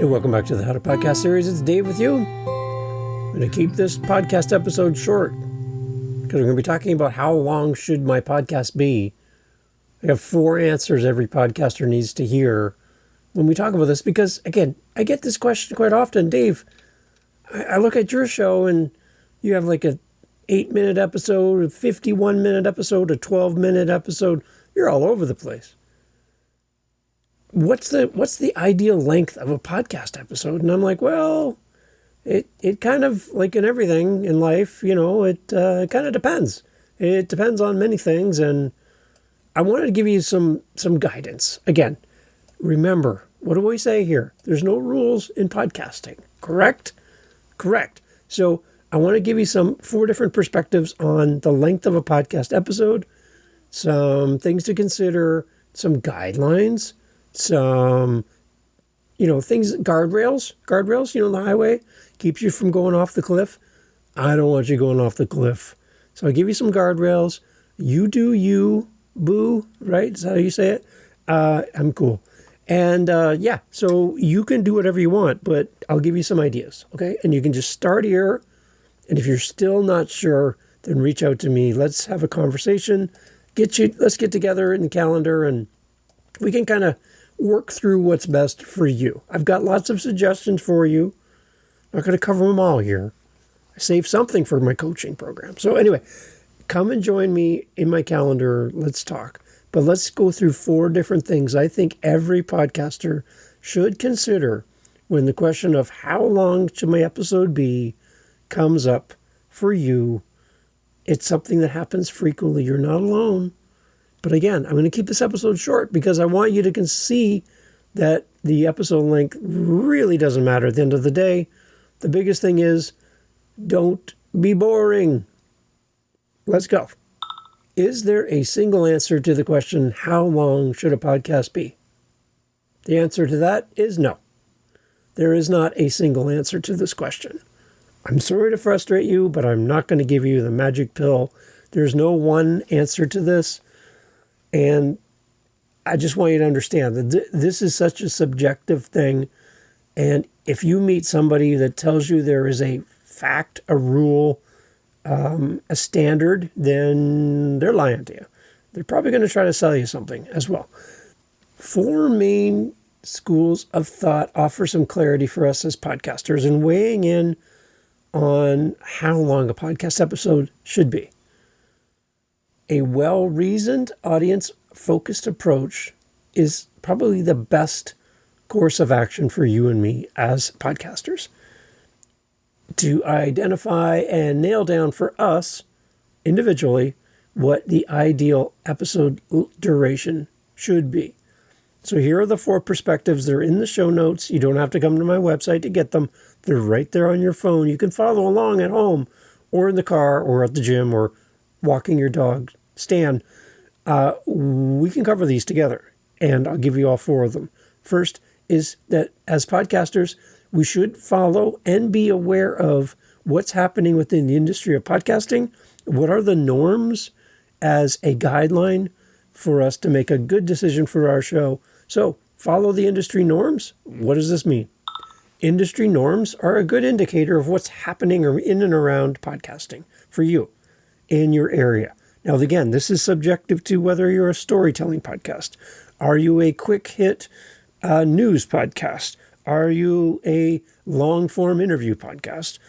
Hey, welcome back to the How to Podcast series. It's Dave with you. I'm going to keep this podcast episode short because we're going to be talking about how long should my podcast be. I have 4 answers every podcaster needs to hear when we talk about this because, again, I get this question quite often. Dave, I look at your show and you have like a 8-minute episode, a 51-minute episode, a 12-minute episode. You're all over the place. What's the ideal length of a podcast episode? And I'm like, well, it kind of, like in everything in life, it kind of depends. It depends on many things, and I wanted to give you some guidance. Again, remember, what do we say here? There's no rules in podcasting, correct? Correct. So I want to give you 4 different perspectives on the length of a podcast episode, some things to consider, some guidelines, some, things, guardrails, the highway keeps you from going off the cliff. I don't want you going off the cliff. So I'll give you some guardrails. You do you, boo, right? Is that how you say it? I'm cool. And so you can do whatever you want, but I'll give you some ideas, okay? And you can just start here. And if you're still not sure, then reach out to me. Let's have a conversation. Let's get together in the calendar and we can kind of work through what's best for you. I've got lots of suggestions for you. I'm not going to cover them all here. I saved something for my coaching program. So anyway, come and join me in my calendar. Let's talk. But let's go through 4 different things I think every podcaster should consider when the question of how long should my episode be comes up for you. It's something that happens frequently. You're not alone. But again, I'm going to keep this episode short because I want you to see that the episode length really doesn't matter at the end of the day. The biggest thing is don't be boring. Let's go. Is there a single answer to the question, how long should a podcast be? The answer to that is no. There is not a single answer to this question. I'm sorry to frustrate you, but I'm not going to give you the magic pill. There's no one answer to this. And I just want you to understand that this is such a subjective thing. And if you meet somebody that tells you there is a fact, a rule, a standard, then they're lying to you. They're probably going to try to sell you something as well. 4 main schools of thought offer some clarity for us as podcasters and weighing in on how long a podcast episode should be. A well-reasoned, audience-focused approach is probably the best course of action for you and me as podcasters. To identify and nail down for us individually what the ideal episode duration should be. So here are the 4 perspectives. They're in the show notes. You don't have to come to my website to get them. They're right there on your phone. You can follow along at home or in the car or at the gym or walking your dog. Stan, we can cover these together, and I'll give you all 4 of them. First is that as podcasters, we should follow and be aware of what's happening within the industry of podcasting. What are the norms as a guideline for us to make a good decision for our show? So follow the industry norms. What does this mean? Industry norms are a good indicator of what's happening in and around podcasting for you in your area. Now, again, this is subjective to whether you're a storytelling podcast. Are you a quick hit news podcast? Are you a long form interview podcast?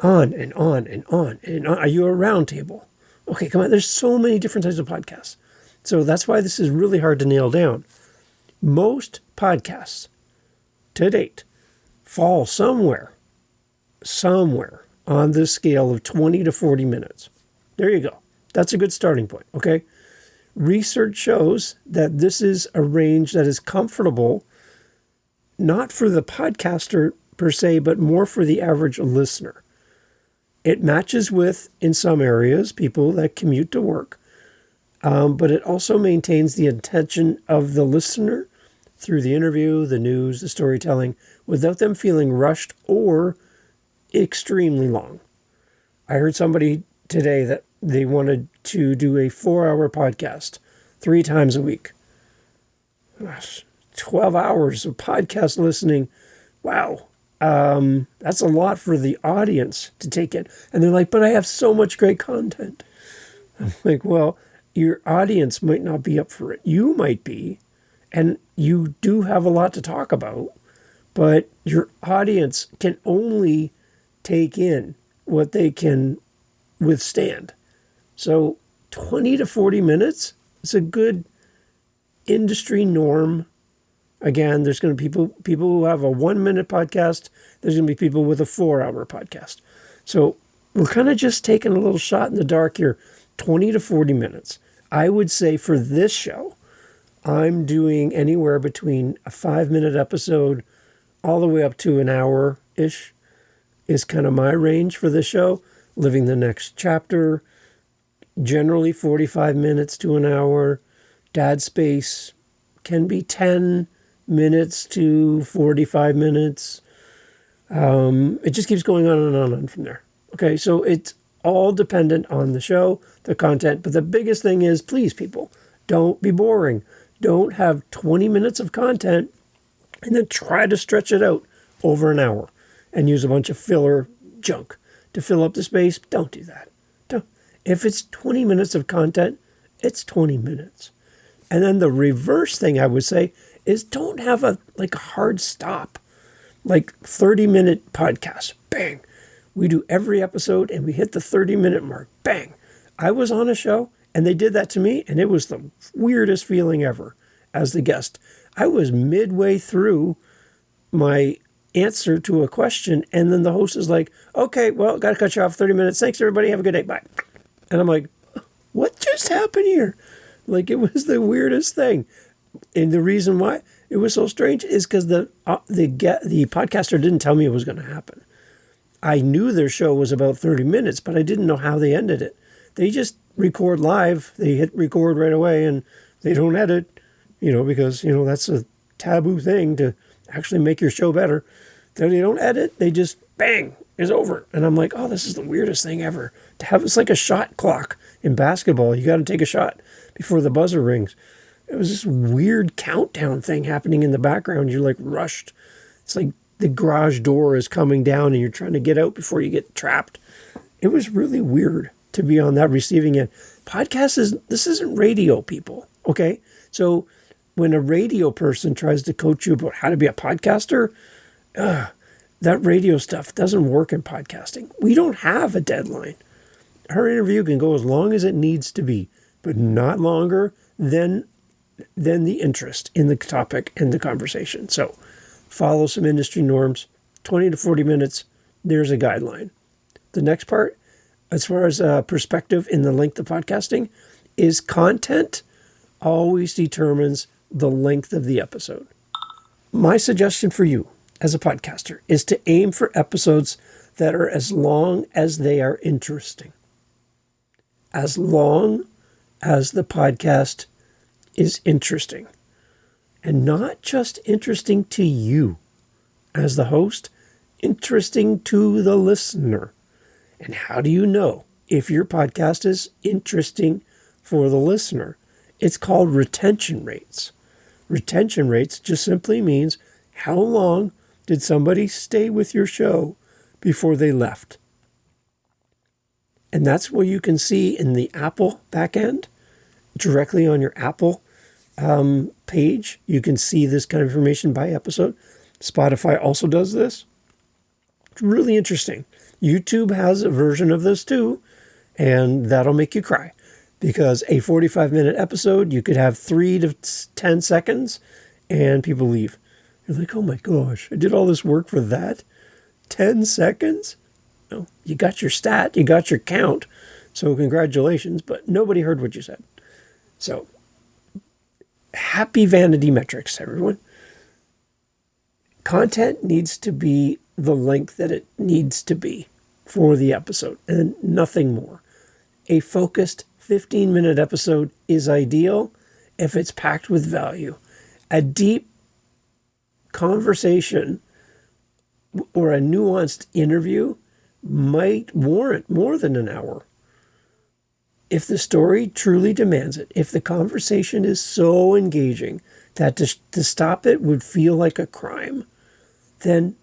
On and on and on and on. Are you a roundtable? Okay, come on. There's so many different types of podcasts. So that's why this is really hard to nail down. Most podcasts to date fall somewhere on this scale of 20 to 40 minutes. There you go. That's a good starting point, okay? Research shows that this is a range that is comfortable, not for the podcaster per se, but more for the average listener. It matches with, in some areas, people that commute to work, but it also maintains the attention of the listener through the interview, the news, the storytelling, without them feeling rushed or extremely long. I heard somebody today that they wanted to do a 4-hour podcast 3 times a week. Gosh, 12 hours of podcast listening wow, that's a lot for the audience to take in. And they're like, but I have so much great content. I'm like, well, your audience might not be up for it. You might be, and you do have a lot to talk about, but your audience can only take in what they can withstand. So 20 to 40 minutes is a good industry norm. Again, there's going to be people who have a 1-minute podcast. There's going to be people with a 4-hour podcast. So we're kind of just taking a little shot in the dark here. 20 to 40 minutes. I would say for this show, I'm doing anywhere between a 5-minute episode all the way up to an hour-ish is kind of my range for this show. Living the Next Chapter, generally 45 minutes to an hour. Dad Space can be 10 minutes to 45 minutes. It just keeps going on and on and on from there. Okay, so it's all dependent on the show, the content. But the biggest thing is, please, people, don't be boring. Don't have 20 minutes of content and then try to stretch it out over an hour and use a bunch of filler junk to fill up the space. Don't do that. Don't. If it's 20 minutes of content, it's 20 minutes. And then the reverse thing I would say is don't have a hard stop, like 30-minute podcast. Bang. We do every episode and we hit the 30-minute mark. Bang. I was on a show and they did that to me, and it was the weirdest feeling ever as the guest. I was midway through my answer to a question, and then the host is like, okay, well, got to cut you off 30 minutes. Thanks, everybody. Have a good day. Bye. And I'm like, what just happened here? Like, it was the weirdest thing. And the reason why it was so strange is because the podcaster didn't tell me it was going to happen. I knew their show was about 30 minutes, but I didn't know how they ended it. They just record live. They hit record right away, and they don't edit, because, that's a taboo thing to actually make your show better. They don't edit. They just, bang, it's over. And I'm like, oh, this is the weirdest thing ever. To have, it's like a shot clock in basketball. You got to take a shot before the buzzer rings. It was this weird countdown thing happening in the background. You're like rushed. It's like the garage door is coming down and you're trying to get out before you get trapped. It was really weird to be on that receiving end. This isn't radio, people, okay? So when a radio person tries to coach you about how to be a podcaster, that radio stuff doesn't work in podcasting. We don't have a deadline. Our interview can go as long as it needs to be, but not longer than the interest in the topic and the conversation. So follow some industry norms, 20 to 40 minutes. There's a guideline. The next part, as far as perspective in the length of podcasting, is content always determines the length of the episode. My suggestion for you as a podcaster is to aim for episodes that are as long as they are interesting. As long as the podcast is interesting. And not just interesting to you as the host, interesting to the listener. And how do you know if your podcast is interesting for the listener? It's called retention rates. Retention rates just simply means how long did somebody stay with your show before they left? And that's what you can see in the Apple backend, directly on your Apple page. You can see this kind of information by episode. Spotify also does this. It's really interesting. YouTube has a version of this too, and that'll make you cry. Because a 45-minute episode, you could have 3 to 10 seconds, and people leave. You're like, oh my gosh, I did all this work for that? 10 seconds? No, you got your stat, you got your count, so congratulations, but nobody heard what you said. So, happy vanity metrics, everyone. Content needs to be the length that it needs to be for the episode, and nothing more. A focused 15-minute episode is ideal if it's packed with value. A deep conversation or a nuanced interview might warrant more than an hour. If the story truly demands it, if the conversation is so engaging that to stop it would feel like a crime, then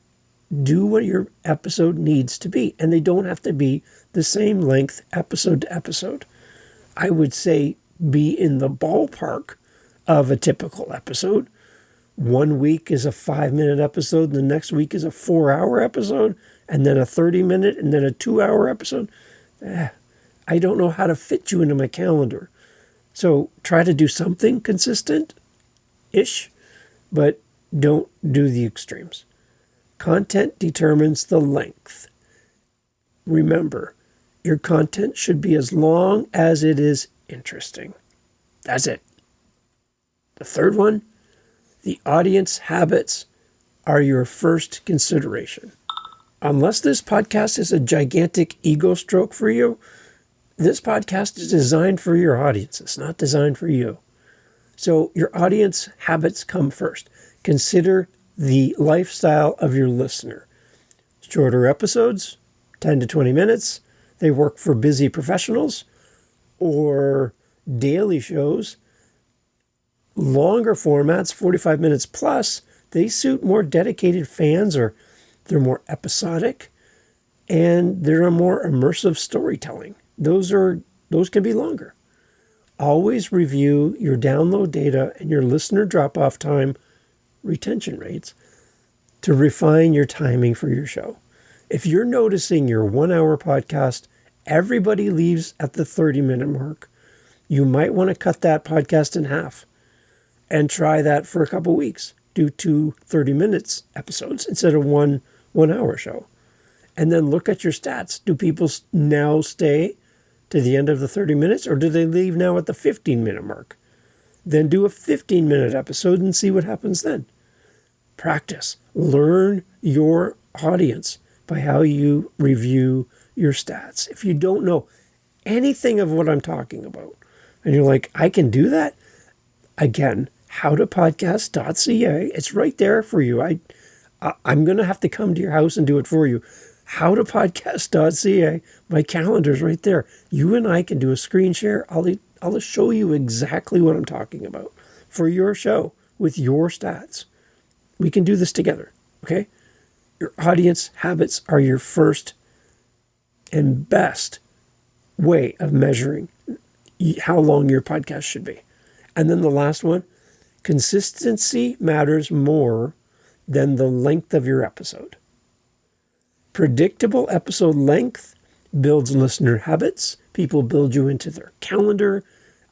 do what your episode needs to be. And they don't have to be the same length episode to episode. I would say be in the ballpark of a typical episode. 1 week is a 5-minute episode, and the next week is a 4-hour episode, and then a 30-minute, and then a 2-hour episode. I don't know how to fit you into my calendar. So try to do something consistent-ish, but don't do the extremes. Content determines the length. Remember, your content should be as long as it is interesting. That's it. The third one, the audience habits are your first consideration. Unless this podcast is a gigantic ego stroke for you, this podcast is designed for your audience. It's not designed for you. So your audience habits come first. Consider the lifestyle of your listener. Shorter episodes, 10 to 20 minutes. They work for busy professionals, or daily shows. Longer formats, 45 minutes plus, they suit more dedicated fans, or they're more episodic, and they're a more immersive storytelling. Those can be longer. Always review your download data and your listener drop-off time retention rates to refine your timing for your show. If you're noticing your 1-hour podcast, everybody leaves at the 30-minute mark, you might want to cut that podcast in half and try that for a couple weeks. Do 2 30-minute episodes instead of one 1-hour show. And then look at your stats. Do people now stay to the end of the 30 minutes, or do they leave now at the 15-minute mark? Then do a 15-minute episode and see what happens then. Practice. Learn your audience by how you review your stats. If you don't know anything of what I'm talking about, and you're like, I can do that? Again, howtopodcast.ca. It's right there for you. I'm going to have to come to your house and do it for you. Howtopodcast.ca. My calendar's right there. You and I can do a screen share. I'll show you exactly what I'm talking about for your show with your stats. We can do this together, okay? Your audience habits are your first and best way of measuring how long your podcast should be. And then the last one, consistency matters more than the length of your episode. Predictable episode length builds listener habits. People build you into their calendar.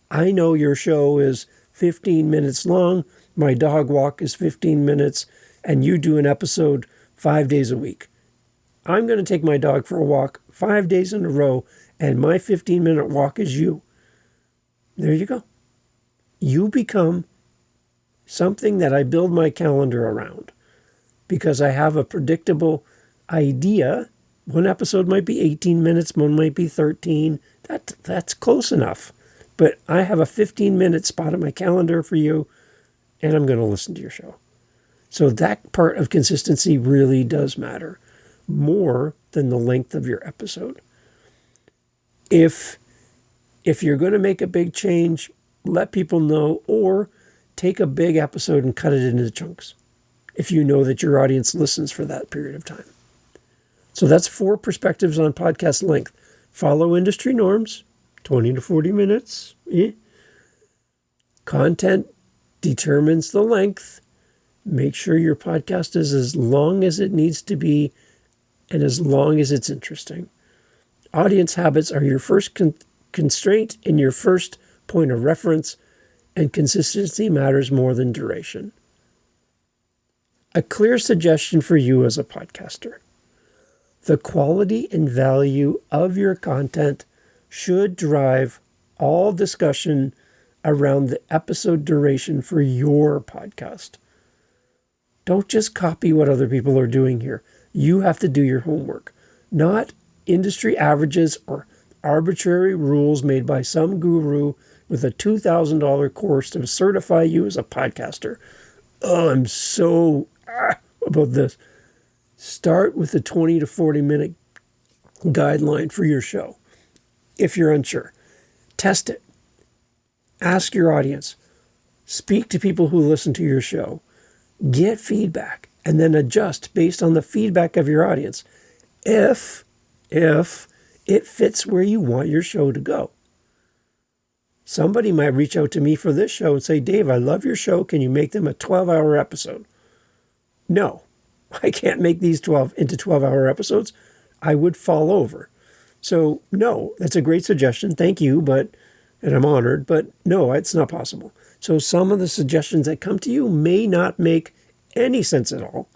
I know your show is 15 minutes long. My dog walk is 15 minutes, and you do an episode 5 days a week. I'm going to take my dog for a walk 5 days in a row, and my 15-minute walk is you. There you go. You become something that I build my calendar around because I have a predictable idea. One episode might be 18 minutes, one might be 13. That's close enough. But I have a 15-minute spot on my calendar for you, and I'm going to listen to your show. So that part of consistency really does matter more than the length of your episode. If you're going to make a big change, let people know, or take a big episode and cut it into chunks if you know that your audience listens for that period of time. So that's 4 perspectives on podcast length. Follow industry norms, 20 to 40 minutes. Content determines the length. Make sure your podcast is as long as it needs to be and as long as it's interesting. Audience habits are your first constraint and your first point of reference, and consistency matters more than duration. A clear suggestion for you as a podcaster. The quality and value of your content should drive all discussion around the episode duration for your podcast. Don't just copy what other people are doing here. You have to do your homework, not industry averages or arbitrary rules made by some guru with a $2,000 course to certify you as a podcaster. Oh, I'm so about this. Start with the 20 to 40 minute guideline for your show. If you're unsure, test it. Ask your audience. Speak to people who listen to your show. Get feedback. and then adjust based on the feedback of your audience if it fits where you want your show to go. Somebody might reach out to me for this show and say, Dave, I love your show. Can you make them a 12-hour episode? No, I can't make these 12 into 12-hour episodes. I would fall over. So no, that's a great suggestion. Thank you, and I'm honored, but no, it's not possible. So some of the suggestions that come to you may not make any sense at all.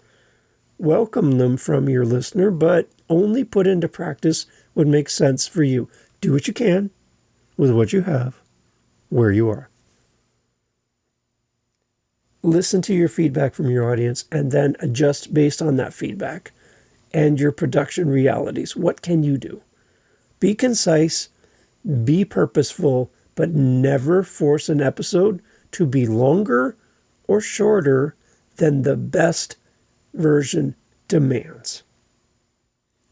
Welcome them from your listener, but only put into practice what makes sense for you. Do what you can with what you have, where you are. Listen to your feedback from your audience and then adjust based on that feedback and your production realities. What can you do? Be concise, be purposeful, but never force an episode to be longer or shorter than the best version demands.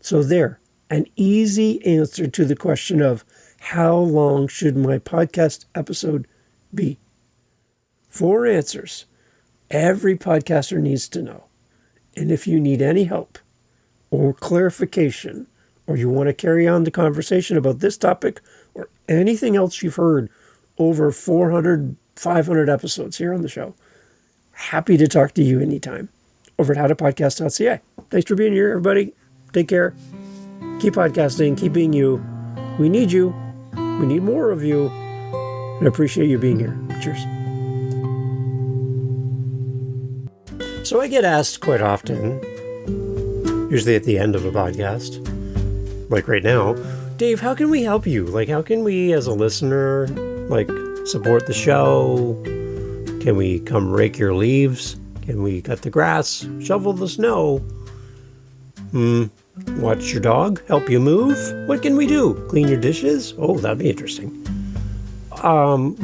So there, an easy answer to the question of how long should my podcast episode be? 4 answers every podcaster needs to know. And if you need any help or clarification, or you want to carry on the conversation about this topic or anything else you've heard over 400, 500 episodes here on the show, happy to talk to you anytime over at howtopodcast.ca. Thanks for being here, everybody. Take care. Keep podcasting. Keep being you. We need you. We need more of you. And I appreciate you being here. Cheers. So I get asked quite often, usually at the end of a podcast, like right now, Dave, how can we help you? Like, how can we, as a listener, like, support the show? Can we come rake your leaves? Can we cut the grass? Shovel the snow? Watch your dog? Help you move? What can we do? Clean your dishes? Oh, that'd be interesting. Well,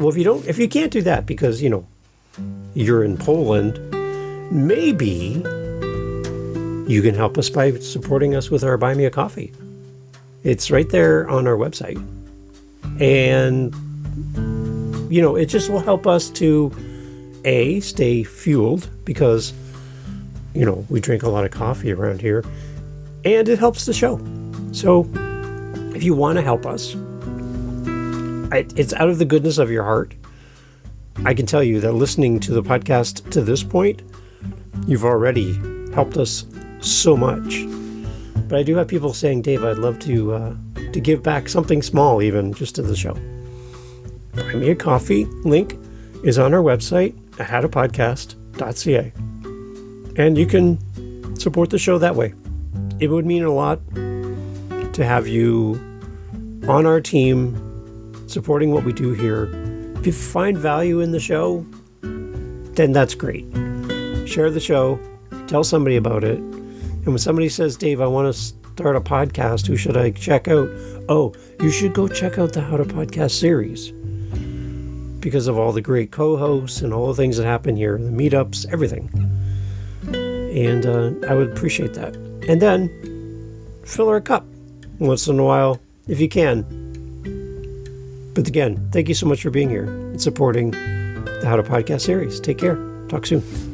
if you can't do that because, you're in Poland, maybe you can help us by supporting us with our Buy Me a Coffee. It's right there on our website. And, it just will help us to, A, stay fueled because, we drink a lot of coffee around here. And it helps the show. So if you want to help us, it's out of the goodness of your heart. I can tell you that listening to the podcast to this point, you've already helped us so much. But I do have people saying, Dave, I'd love to give back something small, even just to the show. Buy Me a Coffee link is on our website at howtopodcast.ca. And you can support the show that way. It would mean a lot to have you on our team supporting what we do here. If you find value in the show, then that's great. Share the show, tell somebody about it. And when somebody says, Dave, I want to start a podcast, who should I check out? Oh, you should go check out the How to Podcast series because of all the great co-hosts and all the things that happen here, the meetups, everything. And I would appreciate that. And then fill our cup once in a while if you can. But again, thank you so much for being here and supporting the How to Podcast series. Take care. Talk soon.